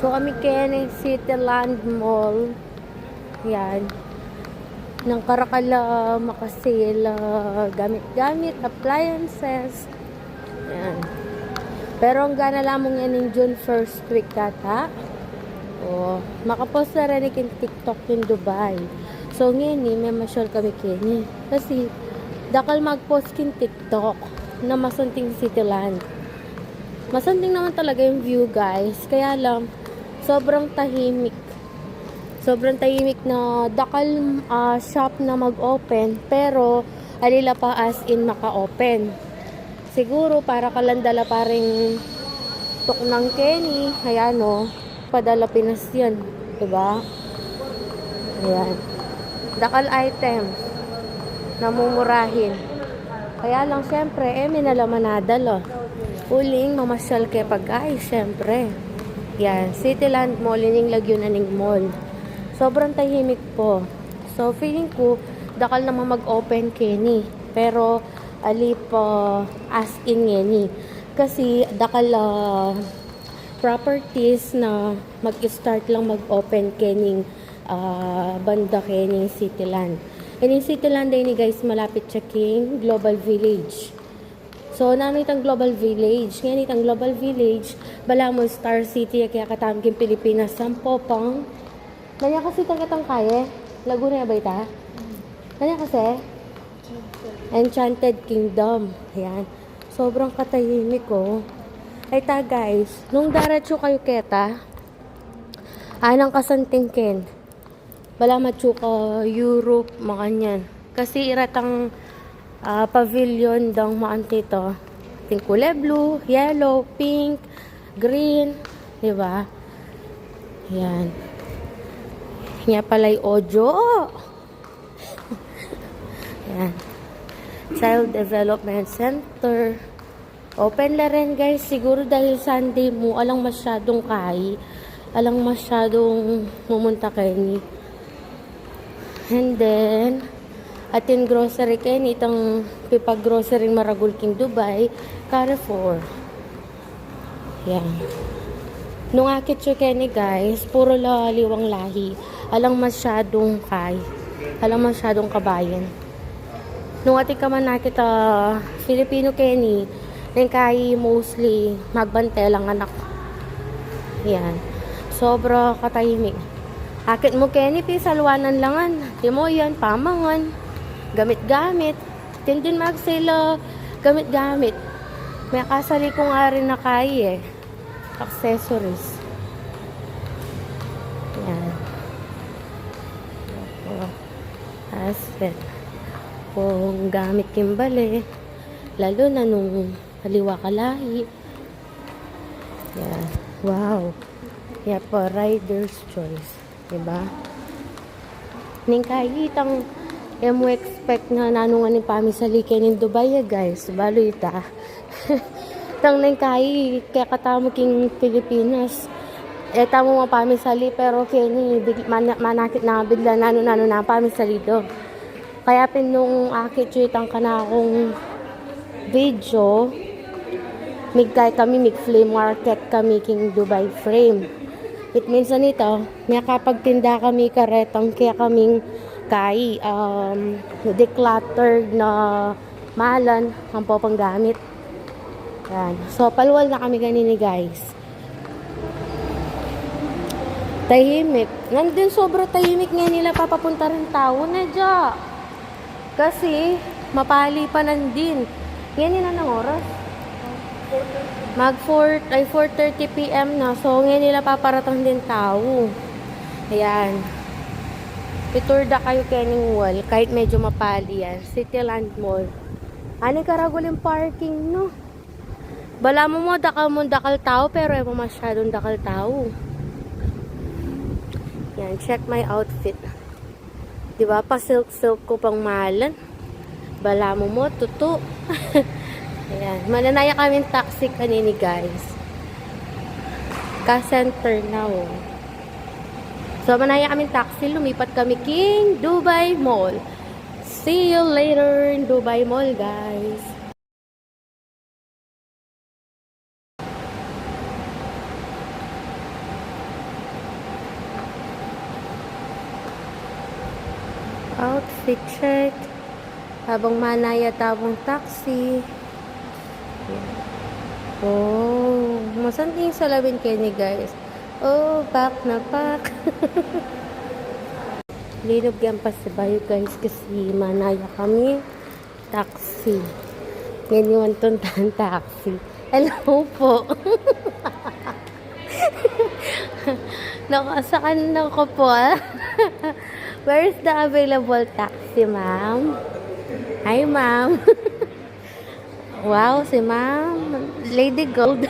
So kami kaya Cityland Mall. Yan. Ng Karakala, makasila, gamit-gamit, appliances. Yan. Pero ang gana lamang yan yung June 1st week kata. O, makapost na rin yung TikTok yung Dubai. So ngayon may masyal kami kini. Kasi, dakal mag-post kin TikTok na masunting Cityland. Masunting naman talaga yung view guys. Kaya lang, sobrang tahimik. Sobrang tahimik na dakal shop na mag-open. Pero, alila pa as in maka-open. Siguro, para kalandala pa rin tok ng Kenny. Ayan o. Padala Pinas yan. Diba? Ayan. Dakal items. Namumurahin. Kaya lang, syempre, may nalaman nadalo. Uling, mamasyal kaya pag-ay, syempre. Yan. Cityland Mall, ining Lagunaning Mall. Sobrang tahimik po. So, feeling ko, dakal naman mag-open Kenny. Pero, ali po, as in Kenny. Kasi, dakal properties na mag-start lang mag-open Kenny banda Kenny Cityland. And in Cityland ay ni guys, malapit siya king Global Village. So, nanit ang Global Village. Ngayon ang Global Village, bala mo Star City, kaya katamking Pilipinas, sampo pang. Nanya kasi tagatang kaya. Laguna ba ita? Nanya kasi? Enchanted Kingdom. Ayan. Sobrang katahimik ko. Ay ta guys, nung daratso kayo keta, anang kasantingkin. Bala matsuka Europe, makanyan. Kasi iratang pavilion dang maantito. Ting kulay blue, yellow, pink, green, di ba? Yan. Nga pala'y Ojo. Yan. Child Development Center. Open la rin guys. Siguro dahil Sunday mo, alang masyadong alang masyadong pumunta kayo ni. And then, atin grocery kayo ni itang pipag-grocery Maragul King Dubai, Carrefour. Yan. Nung akit siya kayo ni guys, puro liwang lahi. Alang masyadong alang masyadong kabayan. Nung atin ka man nakita Filipino kayo ni, nang kay mostly magbante lang anak. Yan. Sobra katahimik. Akit mo Kenny, pisalwanan langan. Di mo yan, pamangan. Gamit-gamit. Tindin magsila gamit-gamit. May kasali ko nga rin na kaya accessories. Yan. Asset. Kung gamit kimbali. Lalo na nung kaliwa kalahi. Yan. Wow. Yan po, rider's choice. Diba? Ning kahitang mo expect na nanungan ni pamisali kayo ng Dubai guys. Balo ita. Tang ning kaya katamo king Pilipinas. Tamo mga pamisali pero kayo ni manakit na bigla nano na pamisali do. Kaya pinung akit chuitang kana akong video. Migkay kami, flame market kami king Dubai frame. It means na nito, may kapagtinda kami karetang kaya kaming decluttered na malan ang popanggamit. Yan. So, palwal na kami ganini guys. Tahimik. Nandun sobra tahimik nga nila papapunta rin tao na dya. Kasi, mapali pa nandin. Yan yun na ng oras. 4:30 PM na. So, ngayon nila paparatang din tao. Ayan. Iturda kayo kening wall. Kahit medyo mapali yan. Cityland Mall. Ani karagulin parking, no? Bala mo dakal tao. Pero mo masyadong dakal tao. Yan. Check my outfit. Diba? Pa silk ko pang mahalan. Bala mo tuto. Ayan. Mananaya kami taxi kanini guys. Ka-center na oh. So manaya kami taxi. Lumipat kami king Dubai Mall. See you later in Dubai Mall guys. outfit check. Habang manaya tabong taxi. Oh, masanting salamin kayo ni guys. Oh, pack na pack. Linog yan pa sa bayo guys kasi manaya kami. Taxi. Yan yung tuntahan taxi. Hello po. Nakasaan na ko po. Where is the available taxi, ma'am? Hi, ma'am. Wow, si ma'am. Lady Gold.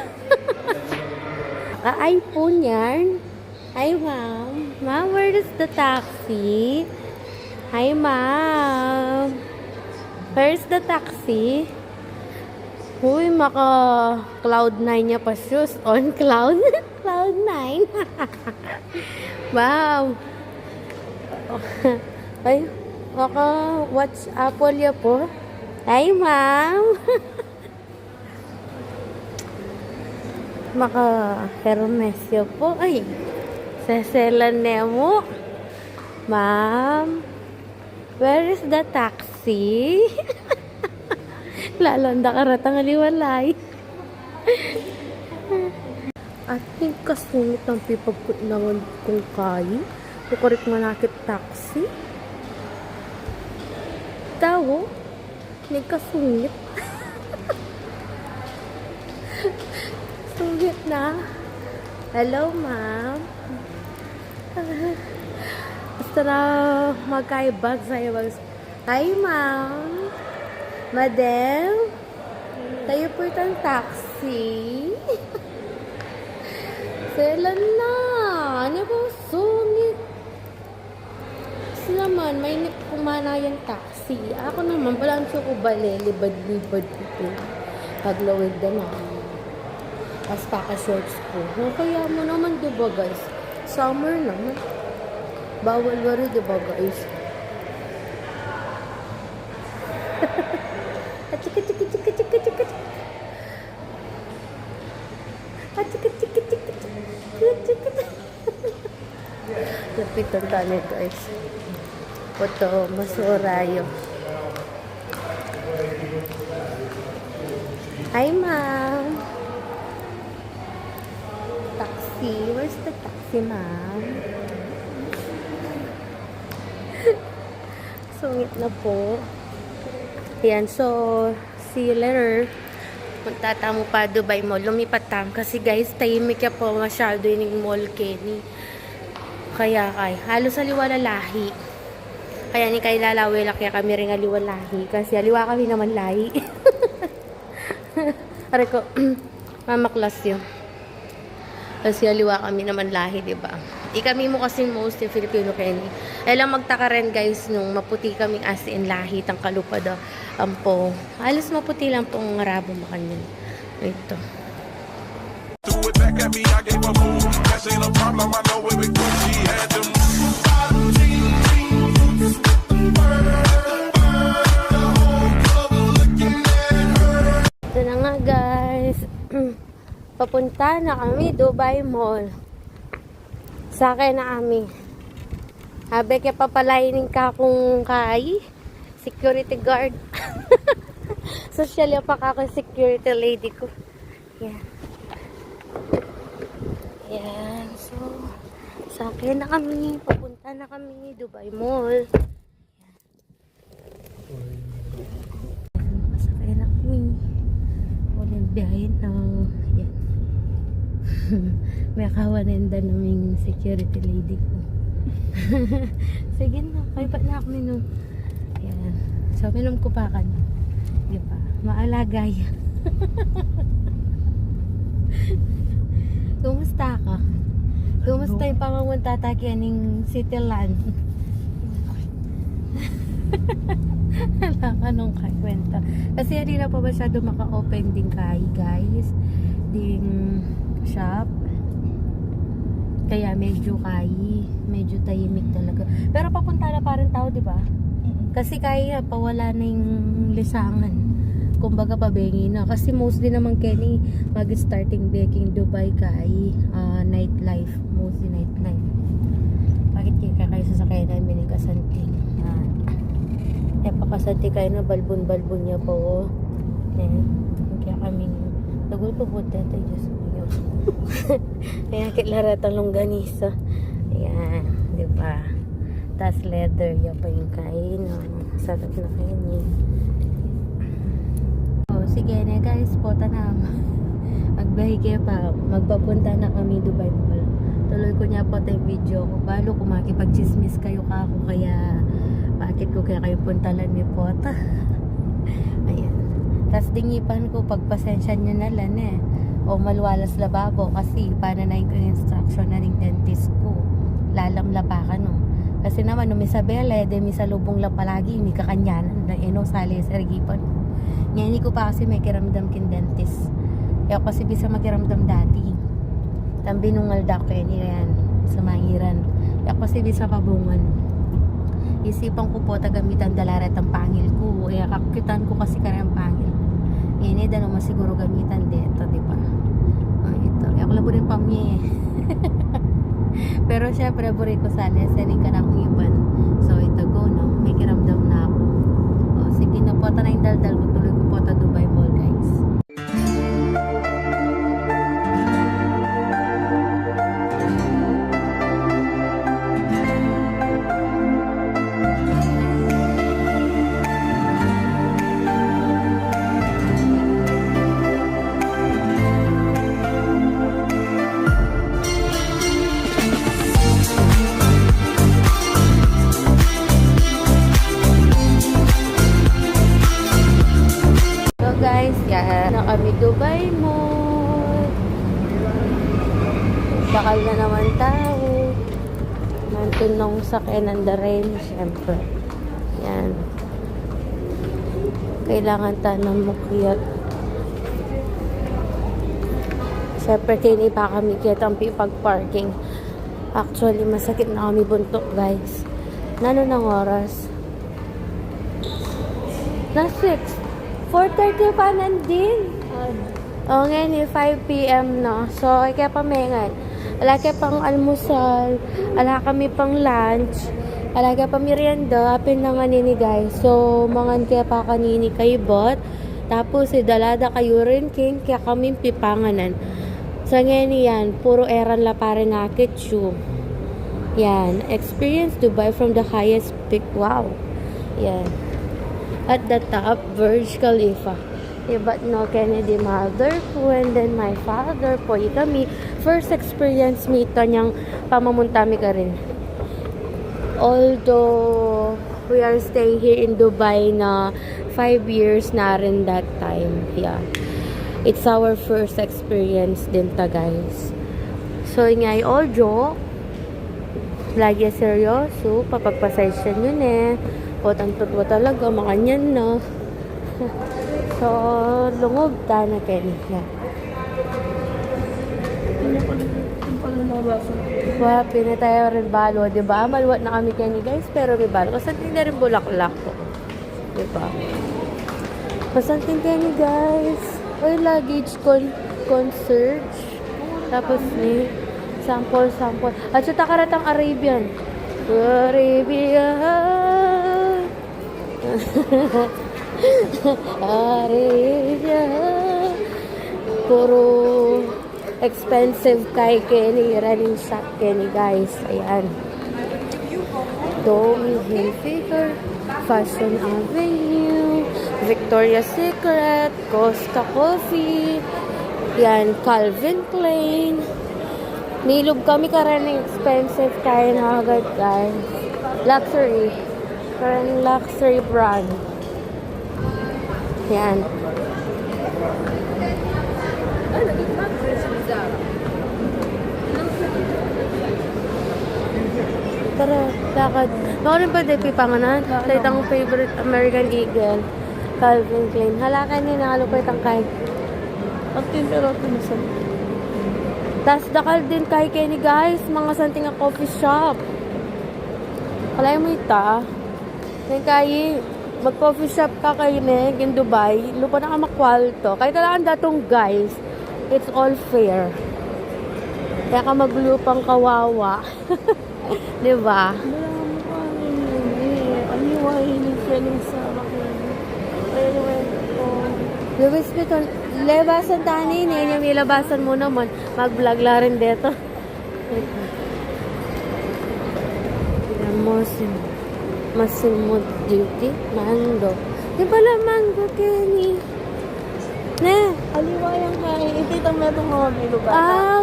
Ka-iPhone yan. Hi, ma'am. Ma'am, where is the taxi? Hi, ma'am. Where's the taxi? Uy, maka Cloud9 niya pa shoes. On Cloud? Cloud9. Wow. Ay, maka watch Apple ya po. Hi, ma'am. Maka Hermes ya po. Ay, seselan nemo. Ma'am, where is the taxi? Lalanda karatang aliwalay. At yung kasungit ng pipagkut naman kung kayo. Kukurit manakit taxi. Tawo, may kasungit. Sungit na. Hello, ma'am. Basta na magkaibag sa'yo. Hi, ma'am. Madam, tayo po itong taxi. Selan na. Ano ba? Sungit. Kasi naman, may kumana yung taxi. Ako naman, palang siya ko bale. Libad-libad ito. Paglawid na na. Tapos paka-shorts ko. Kaya mo naman, diba guys? Summer naman. Bawal wari, diba guys? Chika-chika-chika-chika-chika. Chika-chika-chika-chika. Lapit ang tali guys. Ito, masurayo. Hi, ma'am. Taxi. Where's the taxi, ma'am? Sungit na po. Ayan, so, see you later. Punta tamo pa Dubai Mall. Lumipat tam. Kasi guys, tahimik ya po masyado yung mall Kenny. Kaya halos aliwalalahi. Kaya ni kay lalawela kaya kami rin aliwalahi. Kasi aliwa kami naman lahi. Aray ko, mamaklas yun. Kasi aliwa kami naman lahi, diba? Kami mo kasi mostly Filipino Kenny. Lang magtaka rin guys nung maputi kaming as in lahi tang kalupad ampo. Halos maputi lang pong Arabo makanyan. Ito. Ito na nga guys. Papunta na kami Dubai Mall. Sa akin na kami. Habe kaya papalainin ka kung kay security guard. Social pa ka security lady ko. Yan. Yan. So, sa akin na kami. Papunta na kami Dubai Mall. Masakay na kami. Walang biyahin na. Yan. May kawanenda naming security lady ko. Sige na, kaya pa na kami no. Ayan. So, minum ko pa kan. Di ba? Maalagay. Kumusta ka? Kumusta yung pangangunta takianing City Land? Wala ka nung kwenta. Kasi hindi na pa masyado maka-open din kayo guys. Ding shop. Kaya medyo medyo tahimik talaga. Pero papunta na pa rin tao, di ba? Kasi kaya pawala na yung lisangan. Kumbaga pabengi na. Kasi mostly naman Kenny mag-starting baking Dubai kay nightlife. Mostly nightlife. Bakit kaya kayo sasakay namin ng kasanting? Napakasanti kayo na balbon-balbon niya po. Kaya kami nagulpo po dito. Diyos ko yun. Kaya kilaratang longganisa. Ayan, di ba? Tapos leather ya pa yung kain. Sarap na kainin. Sige na guys, pota na. Magbahi pa. Magpapunta na kami Dubai Mall. Tuloy ko niya po yung video ko. Balo kung makipag-chismis kayo ka ako. Kaya bakit ko kaya kayo puntalan ni Pota. Ayan. Tapos dingipan ko pagpasensya nyo na lang o malwalas lababo kasi pananayin ko yung instruction na ng dentist ko. Lalamlapakan no. Kasi naman no, may sabela, may salubong lang palagi, may kakanyanan na sali sa rigipan. Ngayon ko pa kasi may kiramdam kin dentist. Kaya kasi bisa makiramdam dati. Tambi nung alda ko yan sa mangiran. Kaya kasi bisa pabungan. Isipan ko po tagamitan dalarat ang pangil ko. Kaya kakitan ko kasi kaya ang pangil. Ngayon dano masiguro gamitan dito, di ba? Ito. Kaya ko labo rin pamye. Pero syempre buri ko sana. Sanin ka na akong iban. So ito go no. May kiramdam na ako. Sige na po na yung daldal ko. Tuloy ko po ta Dubai Mall guys. Guys, yan na kami Dubai Mall. Bakal na naman tao. Nandun nung sakyan the rain, syempre. Yan. Kailangan tanong mukyat. Syempre, kini pa kami kiyat ang pag-parking. Actually, masakit na kami buntok, guys. Nano ng oras? Na 6. 4:30 pa nandin. Ngayon 5 p.m. na. So, kaya pa mengan. Wala kaya pang almusal. Wala kami pang lunch. Wala kaya pa merienda. Apin na nga nini guys. So, mangan kaya pa kanini kayo bot. Tapos, dalada kayo rin king. Kaya kami pipanganan. So, ngayon yan. Puro eran la pare nakit you. Yan. Experience Dubai from the highest peak. Wow. Yan. At the top, Burj Khalifa. But no, Kennedy mother po, and then my father po. Kami, first experience me ito niyang pamamuntami ka rin. Although, we are staying here in Dubai na 5 years na rin that time. Yeah. It's our first experience din ta guys. So, ngay all joke. Lagi seryoso, papagpasensya nyo Potang tutwa talaga, makanyan na. So, lungog ta na Kenya. Wow, pinatayo rin balo, diba? Maluwat na kami Kenya guys, pero may balo. Kasantin na rin bulaklak ko. Diba? Kasantin Kenya guys. Oy, luggage concierge. Tapos ni sample. At sa takaratang Arabian. Arabia. Puro expensive kay Kenny. Running shop Kenny guys. Ayan. Tommy Hilfiger, Fashion Avenue, Victoria's Secret, Costa Coffee. Yan, Calvin Klein. Nilog kami karaming expensive kaya na agad guys. Luxury. Karang luxury brand. Yan. Tara, lakad. Nakunin ba di pipanganan? Ito itang favorite American Eagle. Calvin Klein. Halakan niya nakalupit ang kahit. Ang tinderot na sa. Tas dakal din kay Kenny guys. Mga santing ang coffee shop. Kalay mo ita. Ngayon kaya mag-coffee shop ka kayo in Dubai. Lupa na ka makwalto. Kahit talaan datong guys. It's all fair. Kaya ka maglupang kawawa. Diba? Ano Feeling sa makinig. Ayun, Louis Vuitton, labasan tani, niya may labasan mo naman. Mag-vlog la rin dito. Tignan mo si Massimo Duty, mango. Di pala mango, Kenny. Ne? aliwa yung ititang na itong mga bilo ba?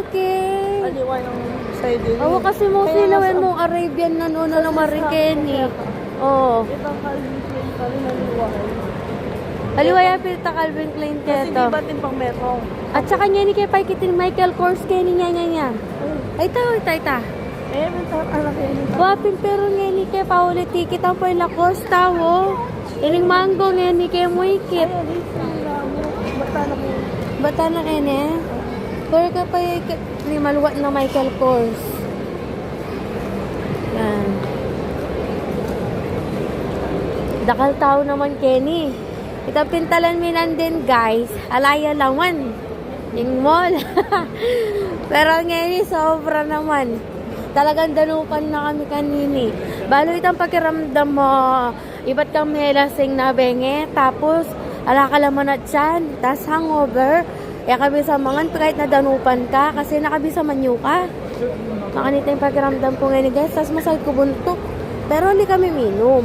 Okay. Aliwa yung side din. Oo, kasi mo silawin mong Arabian na noon na naman Kenny. Oo. Ibang Calvin Klein pa rin aliwa. Aliwa yung pinita Calvin Klein Kasi di keto. batin pang metro. At saka niya ni kay Paikitin Michael Kors, Kenny niya. Ay, ta. Eh, mental anak yun. Wapin pero nga ni kay paulit tikit ang po yung Lacosta, wo. Ining mango nga ni kay Muikit. Ay, dito mo. Bata na mo. Bata na ene. Pero ka pa ni maluwat na Michael Kors. Yan. Dakal tao naman, Kenny. Ito pintalan minan din, guys. Alaya laman. Yung mall. Pero ngayon, sobra naman. Talagang danupan na kami kanini. Balo itang pakiramdam mo. Iba't kang may lasing na benge. Tapos, ala ka laman at yan. Tapos hangover. Kaya kami sa mga kahit na danupan ka. Kasi nakabisa manyo ka. Makanita yung pakiramdam ko ngayon, guys. Tapos masay ko buntok. Pero hindi kami minum.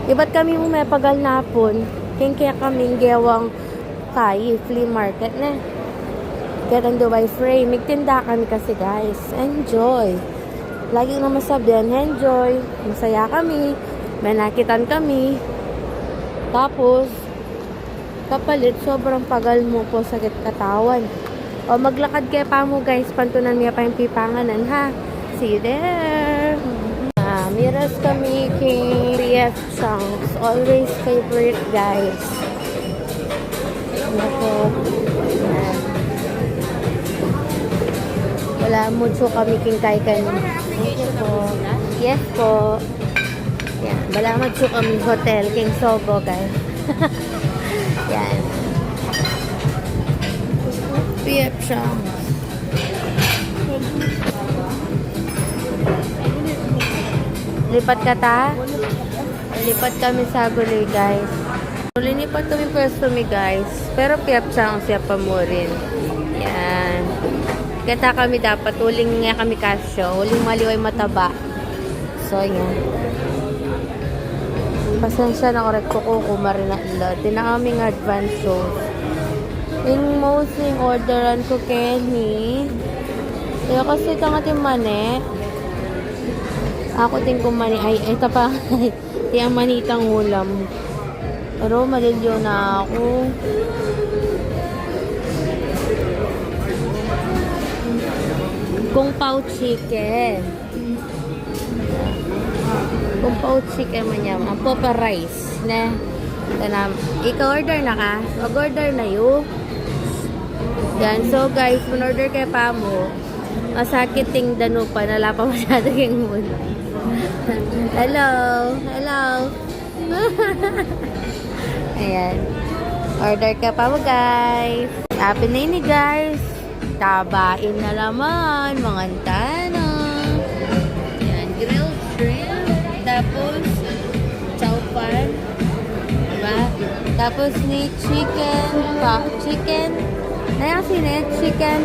Iba't kami may pagal napon. Kaya kaming gewang kay flea market na. Kaya ang Dubai Frame. Magtinda kami kasi, guys. Enjoy. Laging naman sabihan, enjoy. Masaya kami. May nakitan kami. Tapos, kapalit, sobrang pagal mo po sakit katawan. O maglakad kayo pa mo, guys. Pantunan niya pa yung pipanganan, ha? See you there. Miras kami kay PF Chunks. Always favorite, guys. Nako. Wala mucho kami kingkay kanina. Thank you po. Yes po. Yan. Wala mucho kami hotel. King Sobo, guys. Yan. PF Chunks. Lipat ka ta? Lipat kami sa Guloy, guys. Linipat kami pwesto mi, guys. Pero PF Chunks siya pa mo rin. Yan. Kata kami dapat, uling nga kami kasyo. Uling maliway mataba. So, yan. Pasensya na korek ko kumarin na ilo. Tinaming advance shows. Yung most yung orderan ko, Kenny. Kaya kasi ito nga mani. Ako ting kumani. Ay, ito pa. Tiyang manitang ulam. Pero malilyo na ako. Kung pao chicken. Kung pao chicken man yan. Ang popa rice. Na. Ika-order na ka. Mag-order na yun. Yan. So guys, man-order kayo pa mo. Masakit ting dano pa. Nala pa masyado yung mood. Hello. Hello. Ayan. Order ka pa mo, guys. Happy na yun, guys. Tabain na naman. Mga antana. Ayan. Grilled shrimp. Tapos, chow pan. Diba? Tapos, ni chicken. Chicken. Naya sinet. Chicken.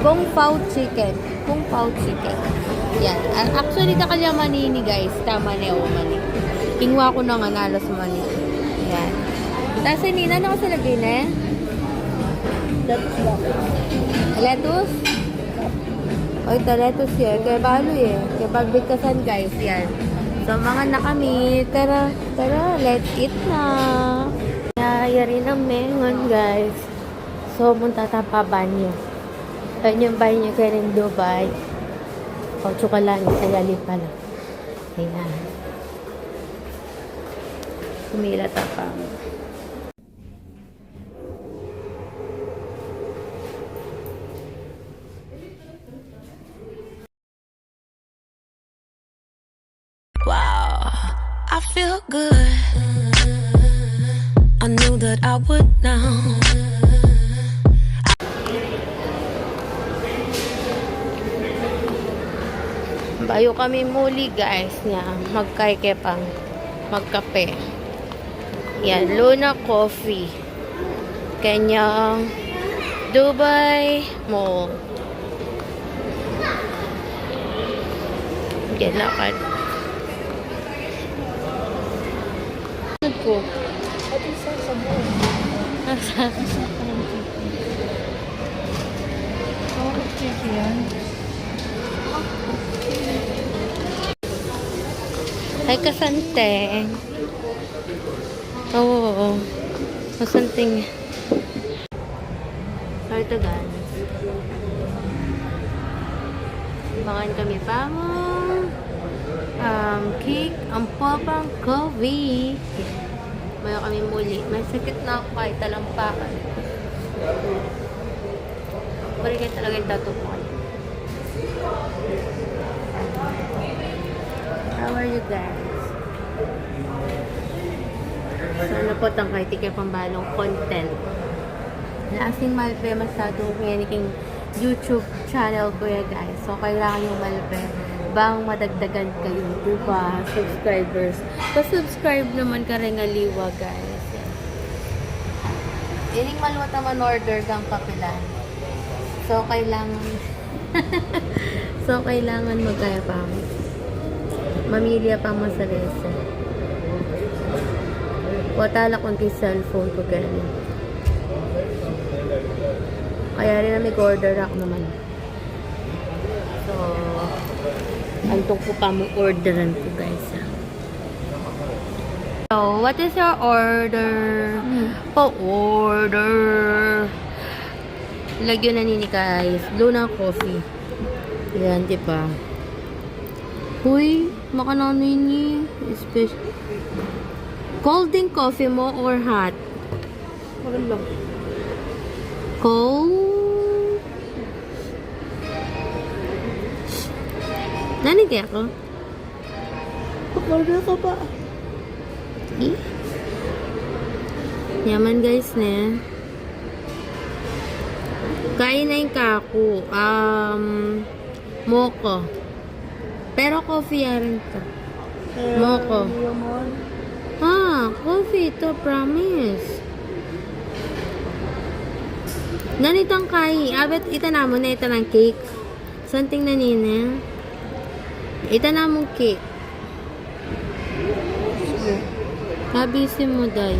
Kung pao chicken. Kung pao chicken. Yan. Actually, nakalya manini, guys. Tama na yung mani. Kingwa ko na nga nalas mani. Yan. Tapos, nina na kasi lagay na eh. Lettuce ba? Lettuce? O, ito lettuce yan. Kaya balo eh. Kaya pagbigkasan, guys. Yan. So, mga na kami. Tara, let's eat na. Yari ng mengon, guys. So, munta tayo pa banyo. Ayun yung banyo kaya rin Dubai. Kaucho ka lang. Ayali pala. Ayan. Kumila pa. Wow, I feel good. I knew that I would now. Bayo kami muli, guys, niya magkaykepang. magkape. Yan, Luna Coffee. Kanyang Dubai Mall. Yan, lakad. Ano po? At isa sa buo. Oh, check yan. Ay, kasanteng. Oo. Kasanteng. So, ito guys. Makan kami pamong cake ang popang coffee. Maya kami muli. May sakit na ako kahit talampakan. Balikin talaga yung tatupuan. How are you guys? Sana po tangkay tika pambalong content. Naasing malpe masyadong kiniking YouTube channel ko ya guys. So, kailangan yung malpe bang madagdagan kayo, diba? Subscribers. Pa-subscribe naman ka rin aliwa guys. Ining maluwat naman order kang kapilan. So, kailangan kailangan magkaya pa mamilya pang masalesa. Watala kong kay cellphone ko ganyan. Kaya rin na may order ako naman. So, antong ko pa mo orderan ko guys. So, what is your order? Pa-order. Lagyan na ni guys. Luna Coffee. Yan, di ba? Uy, makananoy ni. Special. Cold din coffee mo or hot? Wala lang. Cold? Nanig ako? Order ka pa. Eh? Yaman guys ne. Kain na yung kaku. Moko. Pero coffee rin to. Moko. Coffee to, promise. Nanitang kai. Abet, ita mo na ita ng cake. Something na nina. Ita na mong cake. Kabisin mo, day.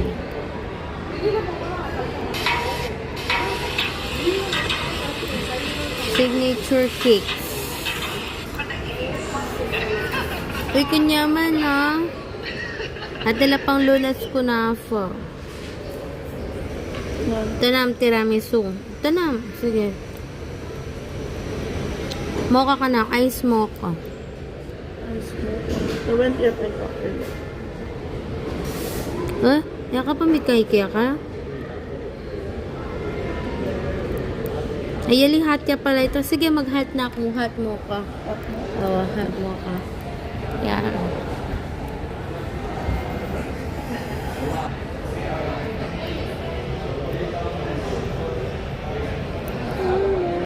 Signature cakes. Uy, kunyaman, ha? Adala pang lunas kunafa. Tanam tiramisu. Tanam. Sige. Mocha ka na. Ice mocha. Ice mocha. 20 FL coffee. Yaka pa may kaya ka? Ayali hot ya pala ito. Sige, mag-hot na ako. Hot mocha. Oo, hot mocha. Yan.